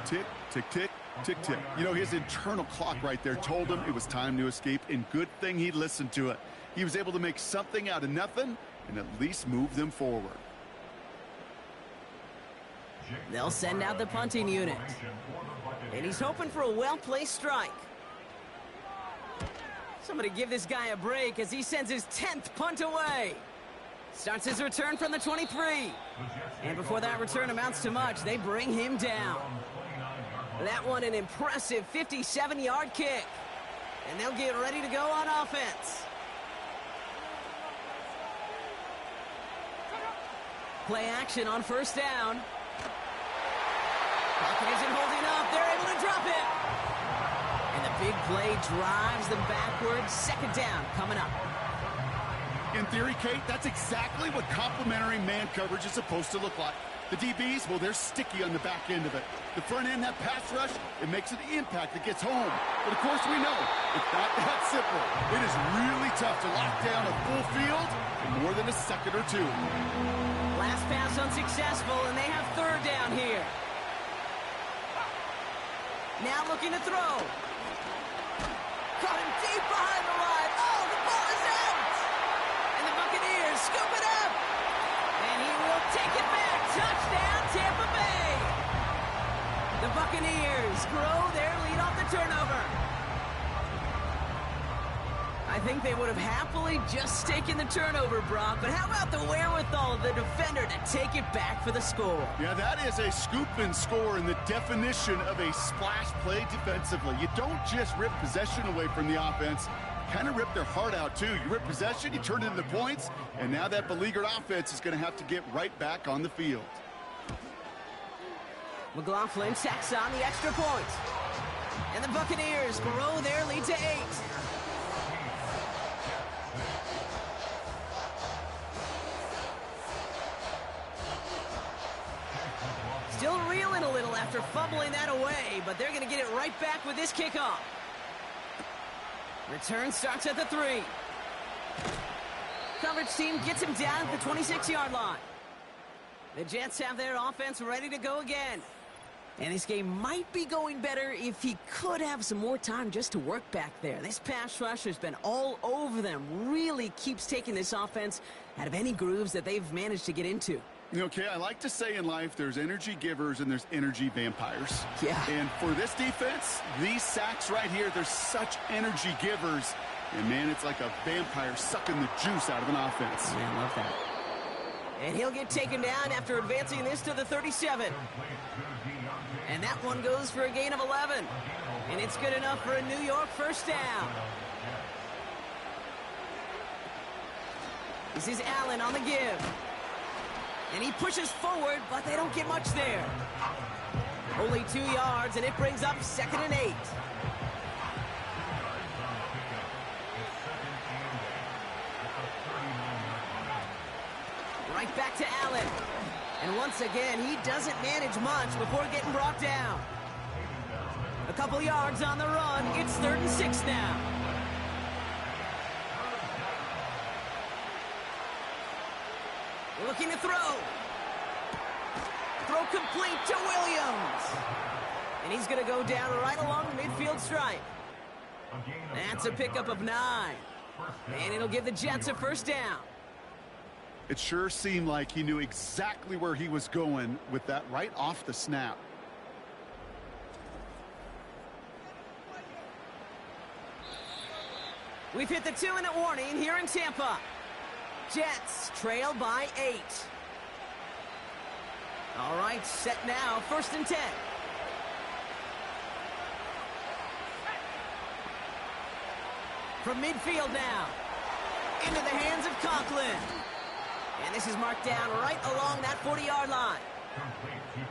Tick, tick, tick, tick, tick. You know, his internal clock right there told him it was time to escape, and good thing he listened to it. He was able to make something out of nothing and at least move them forward. They'll send out the punting unit. And he's hoping for a well-placed strike. Somebody give this guy a break as he sends his 10th punt away. Starts his return from the 23. And before that return amounts to much, they bring him down. That one an impressive 57-yard kick. And they'll get ready to go on offense. Play action on 1st down. Pocket isn't holding up. They're able to drop it. And the big play drives them backwards. 2nd down coming up. In theory, Kate, that's exactly what complementary man coverage is supposed to look like. The DBs, well, they're sticky on the back end of it. The front end, that pass rush, it makes an impact that gets home. But of course we know, it's not that simple. It is really tough to lock down a full field in more than a second or 2. Last pass unsuccessful, and they have 3rd down here. Now looking to throw. Caught him deep behind the line. Oh, the ball is out! And the Buccaneers scoop it up. And he will take it back. Touchdown, Tampa Bay. The Buccaneers grow their lead off the turnover. I think they would have happily just taken the turnover, Brock, but how about the wherewithal of the defender to take it back for the score? Yeah, that is a scoop and score in the definition of a splash play defensively. You don't just rip possession away from the offense, kind of rip their heart out too. You rip possession, you turn it into points, and now that beleaguered offense is going to have to get right back on the field. McLaughlin tacks on the extra point. And the Buccaneers grow their lead to 8. Still reeling a little after fumbling that away, but they're going to get it right back with this kickoff. Return starts at the 3. Coverage team gets him down at the 26-yard line. The Jets have their offense ready to go again. And this game might be going better if he could have some more time just to work back there. This pass rush has been all over them. Really keeps taking this offense out of any grooves that they've managed to get into. Okay, I like to say in life there's energy givers and there's energy vampires. Yeah. And for this defense, these sacks right here, they're such energy givers. And, man, it's like a vampire sucking the juice out of an offense. Man, love that. And he'll get taken down after advancing this to the 37. And that one goes for a gain of 11. And it's good enough for a New York 1st down. This is Allen on the give. And he pushes forward, but they don't get much there. Only 2 yards, and it brings up 2nd and 8. Right back to Allen. And once again, he doesn't manage much before getting brought down. A couple yards on the run. It's 3rd and 6 now. Looking to throw. Throw complete to Williams. And he's going to go down right along the midfield stripe. That's a pickup of 9. And it'll give the Jets a 1st down. It sure seemed like he knew exactly where he was going with that right off the snap. We've hit the 2-minute warning here in Tampa. Jets trail by 8. All right, set now, 1st and 10. From midfield now. Into the hands of Conklin. And this is marked down right along that 40-yard line.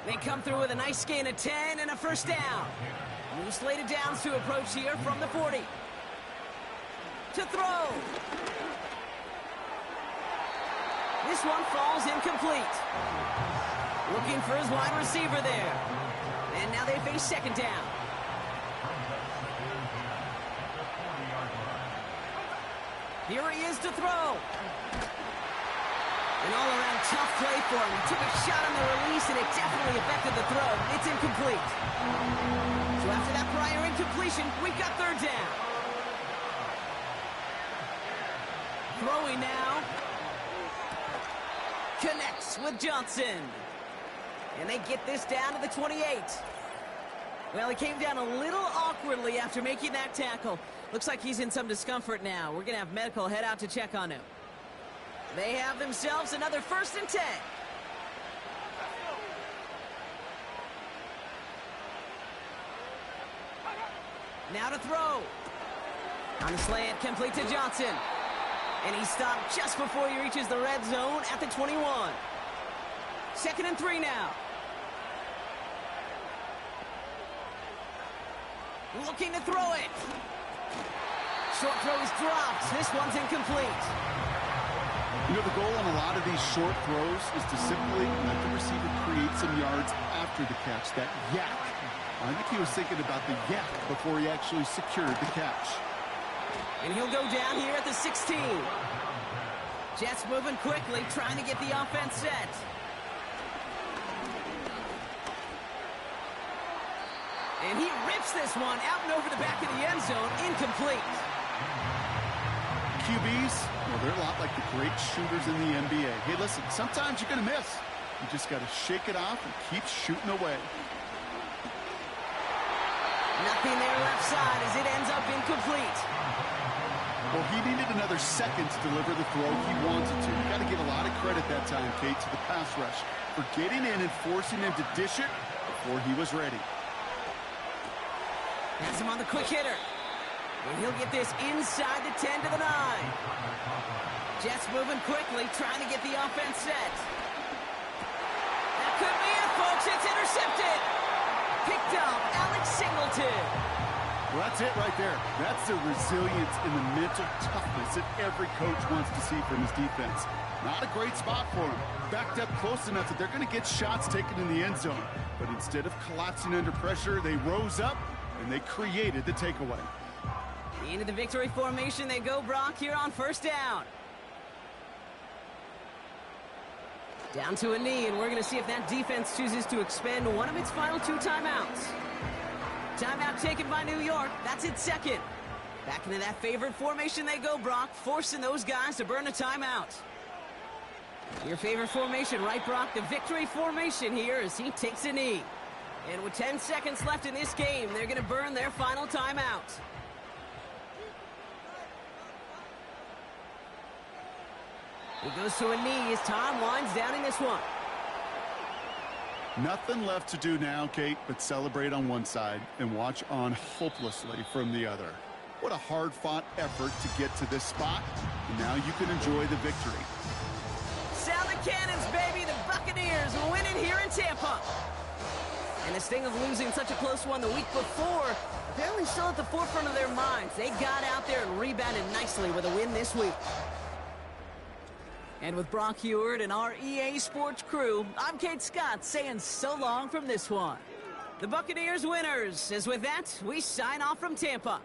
They come through with a nice gain of 10 and a 1st down. New slated downs to approach here from the 40. To throw. This one falls incomplete. Looking for his wide receiver there. And now they face 2nd down. Here he is to throw. An all-around tough play for him. He took a shot on the release, and it definitely affected the throw. It's incomplete. So after that prior incompletion, we've got 3rd down. Throwing now. Connects with Johnson. And they get this down to the 28. Well, he came down a little awkwardly after making that tackle. Looks like he's in some discomfort now. We're going to have medical head out to check on him. They have themselves another 1st and 10. Now to throw. On the slant, complete to Johnson. And he stopped just before he reaches the red zone at the 21. 2nd and 3 now. Looking to throw it. Short throw is dropped. This one's incomplete. You know, the goal on a lot of these short throws is to simply let the receiver create some yards after the catch, that yak. I think he was thinking about the yak before he actually secured the catch. And he'll go down here at the 16. Jets moving quickly, trying to get the offense set. And he rips this one out and over the back of the end zone, incomplete. QBs, well, they're a lot like the great shooters in the NBA. Hey, listen, sometimes you're going to miss. You just got to shake it off and keep shooting away. Nothing there left side as it ends up incomplete. Well, he needed another second to deliver the throw he wanted to. You got to give a lot of credit that time, Kate, to the pass rush for getting in and forcing him to dish it before he was ready. Has him on the quick hitter. And he'll get this inside the 10 to the 9. Jets moving quickly, trying to get the offense set. That could be it, folks. It's intercepted. Picked up, Alex Singleton. Well, that's it right there. That's the resilience and the mental toughness that every coach wants to see from his defense. Not a great spot for him. Backed up close enough that they're going to get shots taken in the end zone. But instead of collapsing under pressure, they rose up and they created the takeaway. Into the victory formation they go, Brock, here on 1st down. Down to a knee, and we're going to see if that defense chooses to expend one of its final 2 timeouts. Timeout taken by New York. That's its 2nd. Back into that favorite formation they go, Brock, forcing those guys to burn a timeout. Your favorite formation, right, Brock? The victory formation here as he takes a knee. And with 10 seconds left in this game, they're going to burn their final timeout. He goes to a knee as time winds down in this one. Nothing left to do now, Kate, but celebrate on one side and watch on hopelessly from the other. What a hard-fought effort to get to this spot, and now you can enjoy the victory. Salad cannons, baby. The Buccaneers winning here in Tampa. And the sting of losing such a close one the week before, apparently still at the forefront of their minds. They got out there and rebounded nicely with a win this week. And with Brock Heward and our EA Sports crew, I'm Kate Scott saying so long from this one. The Buccaneers winners, as with that, we sign off from Tampa.